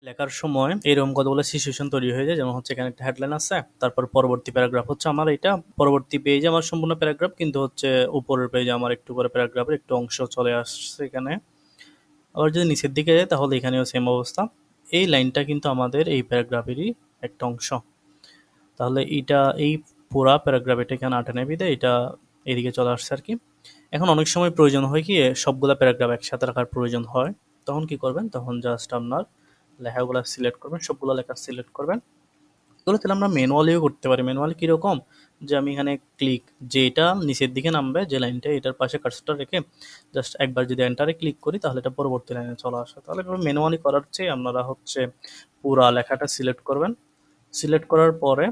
লেখার সময় এরকম কতগুলো সিচুয়েশন তৈরি হয়ে যায়, যেমন হচ্ছে এখানে একটা হেডলাইন আছে, তারপর পরবর্তী প্যারাগ্রাফ হচ্ছে আমার এটা, পরবর্তী পেজে আমার সম্পূর্ণ প্যারাগ্রাফ, কিন্তু হচ্ছে উপরের পেজে আমার একটু করে প্যারাগ্রাফের একটু অংশ চলে আসছে এখানে। আবার যদি নিচের দিকে যায় তাহলে এখানেও সেম অবস্থা। এই লাইনটা কিন্তু আমাদের এই প্যারাগ্রাফেরই একটা অংশ। তাহলে এটা এই পুরা প্যারাগ্রাফ এটা এখানে আটে নেবে, এটা এদিকে চলে আসছে আর কি। এখন অনেক সময় প্রয়োজন হয় কি সবগুলা প্যারাগ্রাফ একসাথে রাখার প্রয়োজন হয়, তখন কি করবেন, তখন জাস্ট আপনার লেখাগুলো সিলেক্ট করবেন, সবগুলো লেখা সিলেক্ট করবেন। এগুলো তাহলে আমরা ম্যানুয়ালিও করতে পারি। ম্যানুয়ালি কীরকম, যে আমি এখানে ক্লিক, যে এটা নিচের দিকে নামবে যে লাইনটা, এটার পাশে কার্সরটা রেখে জাস্ট একবার যদি এন্টারে ক্লিক করি তাহলে এটা পরবর্তী লাইনে চলে আসে। তাহলে ম্যানুয়ালি করার চেয়ে আপনারা হচ্ছে পুরা লেখাটা সিলেক্ট করবেন। সিলেক্ট করার পরে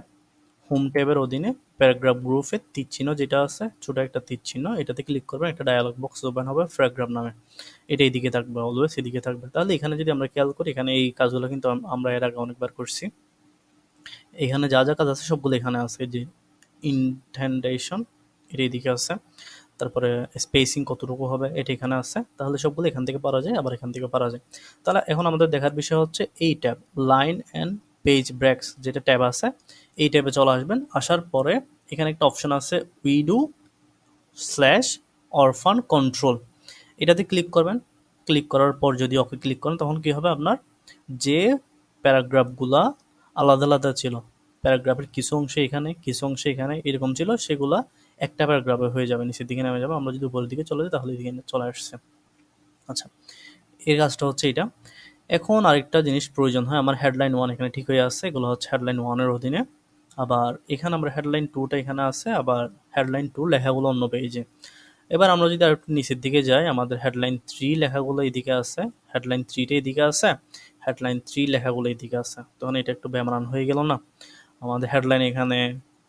হোম ট্যাবের অধীনে প্যারাগ্রাফ গ্রুপে তীর চিহ্ন যেটা আছে, ছোট একটা তীর চিহ্ন, এটাতে ক্লিক করবেন, একটা ডায়ালগ বক্স ওপেন হবে প্যারাগ্রাফ নামে। এটা এইদিকে থাকবে, অলওয়েজ এদিকে থাকবে। তাহলে এখানে যদি আমরা খেয়াল করি, এখানে এই কাজগুলো কিন্তু আমরা এর আগে অনেকবার করছি। এখানে যা যা কাজ আছে সবগুলো এখানে আছে, যে ইনটেন্ডেশন এটা এদিকে আছে, তারপরে স্পেসিং কতটুকু হবে এটা এখানে আছে। তাহলে সবগুলো এখান থেকে পারা যায়, আবার এখান থেকে পারা যায়। তাহলে এখন আমাদের দেখার বিষয় হচ্ছে এই ট্যাব লাইন অ্যান্ড পেজ ব্রেকস যেটা ট্যাব আছে, এই ট্যাবে চলে আসবেন। আসার পরে এখানে একটা অপশন আছে উইডো স্ল্যাশ অরফান কন্ট্রোল, এটাতে ক্লিক করবেন। ক্লিক করার পর যদি ওকে ক্লিক করেন তখন কি হবে, আপনার যে প্যারাগ্রাফগুলা আলাদা আলাদা ছিল, প্যারাগ্রাফের কিছু অংশ এখানে কিছু অংশ এখানে এরকম ছিল, সেগুলা একটা প্যারাগ্রাফে হয়ে যাবে, নিচের দিকে নেমে যাবে। আমরা যদি উপরের দিকে চলে যাই তাহলে এদিকে চলে আসছে। আচ্ছা, এই কাজটা হচ্ছে এটা। এখন আরেকটা জিনিস প্রয়োজন হয়, আমার হেডলাইন ওয়ান এখানে ঠিক হয়ে আছে, এগুলো হচ্ছে হেডলাইন ওয়ানের অধীনে। আবার এখানে আমরা হেডলাইন টুটা এখানে আছে, আবার হেডলাইন টু লেখাগুলো অন্য পেজে। এবার আমরা যদি আরেকটু নিচের দিকে যাই, আমাদের হেডলাইন থ্রি লেখাগুলো এইদিকে আছে, হেডলাইন থ্রিটা এদিকে আছে, হেডলাইন থ্রি লেখাগুলো এইদিকে আছে। তখন এটা একটু ব্যামারান হয়ে গেল না? আমাদের হেডলাইন এখানে,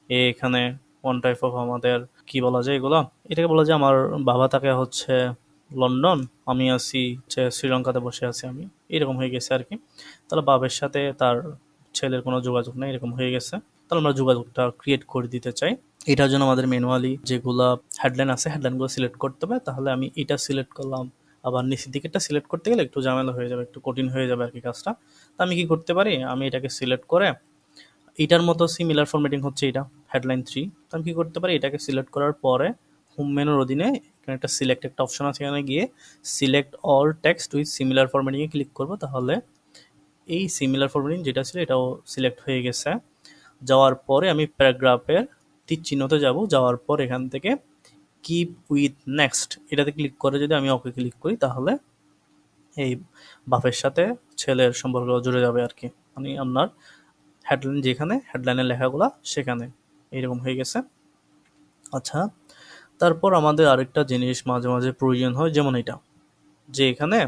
এখানে ওয়ান টাইপ অফ আমাদের কি বলা যায় এগুলো, এটাকে বলা যায় আমার বাবা থাকে হচ্ছে লন্ডন, আমি আছি হচ্ছে শ্রীলঙ্কাতে বসে আছি আমি, এরকম হয়ে গেছে আর কি। তাহলে বাবার সাথে তার ছেলের কোনো যোগাযোগ নেই, এরকম হয়ে গেছে। তাহলে আমরা যোগাযোগটা ক্রিয়েট করে দিতে চাই। এটার জন্য আমাদের ম্যানুয়ালি যেগুলা হেডলাইন আছে হেডলাইনগুলো সিলেক্ট করতে হবে। তাহলে আমি এটা সিলেক্ট করলাম, আবার নিচের দিকেরটা সিলেক্ট করতে গেলে একটু ঝামেলা হয়ে যাবে, একটু কঠিন হয়ে যাবে আর কি কাজটা। তো আমি কি করতে পারি, আমি এটাকে সিলেক্ট করে, এটার মতো সিমিলার ফরম্যাটিং হচ্ছে এটা হেডলাইন থ্রি। তো আমি কি করতে পারি, এটাকে সিলেক্ট করার পরে হোম মেনুর অধীনে এখানে একটা সিলেক্ট একটা অপশন আছে, এখানে গিয়ে select all text with similar ফরম্যাটিংয়ে ক্লিক করব। তাহলে এই সিমিলার ফরম্যাটিং যেটা ছিল এটাও সিলেক্ট হয়ে গেছে। যাওয়ার পরে আমি প্যারাগ্রাফের তীর চিহ্নতে যাব, যাওয়ার পর এখান থেকে কিপ উইথ নেক্সট এটাতে ক্লিক করে যদি আমি ওকে ক্লিক করি তাহলে এই বাপের সাথে ছেলের সম্পর্ক জুড়ে যাবে আর কি। মানে আপনার হেডলাইন যেখানে হেডলাইনের লেখাগুলা সেখানে এইরকম হয়ে গেছে। আচ্ছা, তারপর আমাদের আরেকটা জিনিস মাঝে মাঝে প্রয়োজন হয়, যেমন এটা, যে এখানে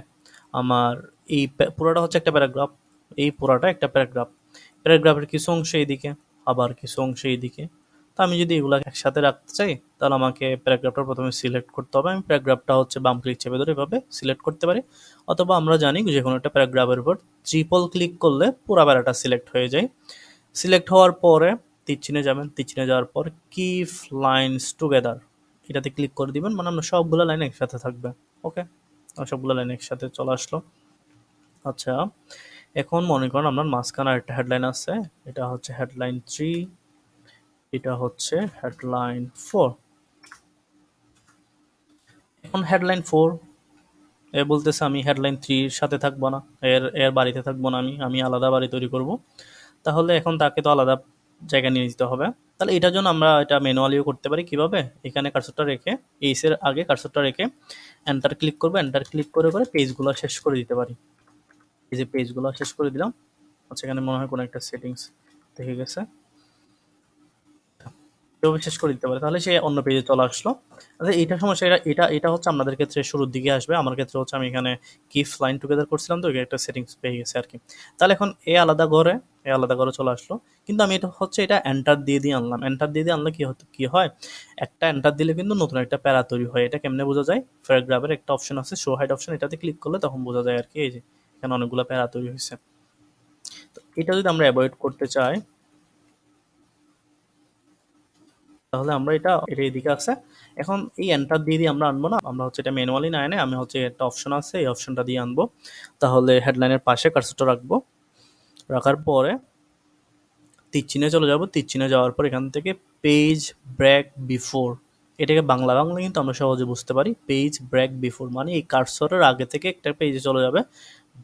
আমার এই পুরোটা হচ্ছে একটা প্যারাগ্রাফ, এই পুরাটা একটা প্যারাগ্রাফ, প্যারাগ্রাফের কিছু অংশ এইদিকে আবার কিছু অংশ এইদিকে। তো আমি যদি এগুলো একসাথে রাখতে চাই তাহলে আমাকে প্যারাগ্রাফটা প্রথমে সিলেক্ট করতে হবে। আমি প্যারাগ্রাফটা হচ্ছে বাম ক্লিক চেপে ধরে এভাবে সিলেক্ট করতে পারি, অথবা আমরা জানি যে কোনো একটা প্যারাগ্রাফের উপর ট্রিপল ক্লিক করলে পুরো প্যারাটা সিলেক্ট হয়ে যায়। সিলেক্ট হওয়ার পরে তীর চিহ্নে যাবেন, তীর চিহ্নে যাওয়ার পর কিপ লাইনস টুগেদার এটাতে ক্লিক করে দিবেন, মানে আমরা সবগুলো লাইন একসাথে থাকবে। ওকে, সবগুলো লাইন একসাথে চলে আসলো। আচ্ছা, এখন মনে করেন আপনার মাঝখানে একটা হেডলাইন আছে, এটা হচ্ছে হেডলাইন থ্রি, এটা হচ্ছে হেডলাইন ফোর। এখন হেডলাইন ফোর এ বলতেছে আমি হেডলাইন থ্রির সাথে থাকবো না, এর এর বাড়িতে থাকবো না, আমি আলাদা বাড়ি তৈরি করব। তাহলে এখন তাকে তো আলাদা জায়গায় নিয়ে যেতে হবে। তাহলে এটার জন্য আমরা এটা ম্যানুয়ালিও করতে পারি। কিভাবে, এখানে কার্সরটা রেখে এইসের আগে কার্সরটা রেখে এন্টার ক্লিক করবো, এন্টার ক্লিক করে করে পেজগুলো শেষ করে দিতে পারি। এই যে পেজগুলো শেষ করে দিলাম। আচ্ছা, এখানে মনে হয় কোনো একটা সেটিংস দেখে গেছে, এভাবে শেষ করে দিতে পারে, তাহলে সে অন্য পেজে চলে আসলো। আচ্ছা, এইটা সমস্যা, এটা এটা এটা হচ্ছে আপনাদের ক্ষেত্রে শুরুর দিকে আসবে, আমার ক্ষেত্রে হচ্ছে আমি এখানে কিপ লাইন টুগেদার করছিলাম, তো একটা সেটিংস পেয়ে গেছে আর কি। তাহলে এখন এ আলাদা ঘরে চলে আসলো, কিন্তু আমি এটা হচ্ছে এটা এন্টার দিয়ে দিয়ে আনলাম। এন্টার দিয়ে দিয়ে আনলে কি হয়, একটা এন্টার দিলে কিন্তু নতুন একটা প্যারা তৈরি হয়। এটা কেমনে বোঝা যায়, প্যারাগ্রাফের একটা অপশন আছে শো হাইড অপশন, এটাতে ক্লিক করলে তখন বোঝা যায় আর কি, এই যে এখানে অনেকগুলো প্যারা তৈরি হয়েছে। তো এটা যদি আমরা অ্যাভয়েড করতে চাই তাহলে আমরা এটা এদিকে আছে। এখন এই এন্টার দিয়ে দিয়ে আমরা আনবো না, আমরা হচ্ছে এটা ম্যানুয়ালি না এনে আমি হচ্ছে একটা অপশন আছে এই অপশনটা দিয়ে আনবো। তাহলে হেডলাইনের পাশে কার্সরটা রাখবো, রাখার পরে তীর চলে যাব, তীর যাওয়ার পর এখান থেকে পেজ ব্রেক বিফোর, এটাকে বাংলা বাংলা কিন্তু আমরা সহজে বুঝতে পারি। পেজ ব্রেক বিফোর মানে এই কার্সরের আগে থেকে একটা পেজে চলে যাবে,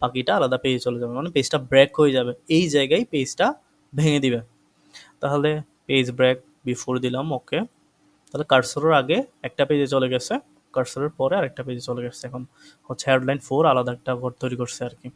বাকিটা আলাদা পেজে চলে যাবে, মানে পেজটা ব্রেক হয়ে যাবে, এই জায়গায় পেজটা ভেঙে দিবে। তাহলে পেজ ব্রেক বিফোর দিলাম, ওকে। তাহলে কার্সরের আগে একটা পেজে চলে গেছে, কার্সরের পরে আরেকটা পেজে চলে গেছে। এখন হচ্ছে হেডলাইন 4 আলাদা একটা ঘর তৈরি করছে আর কি।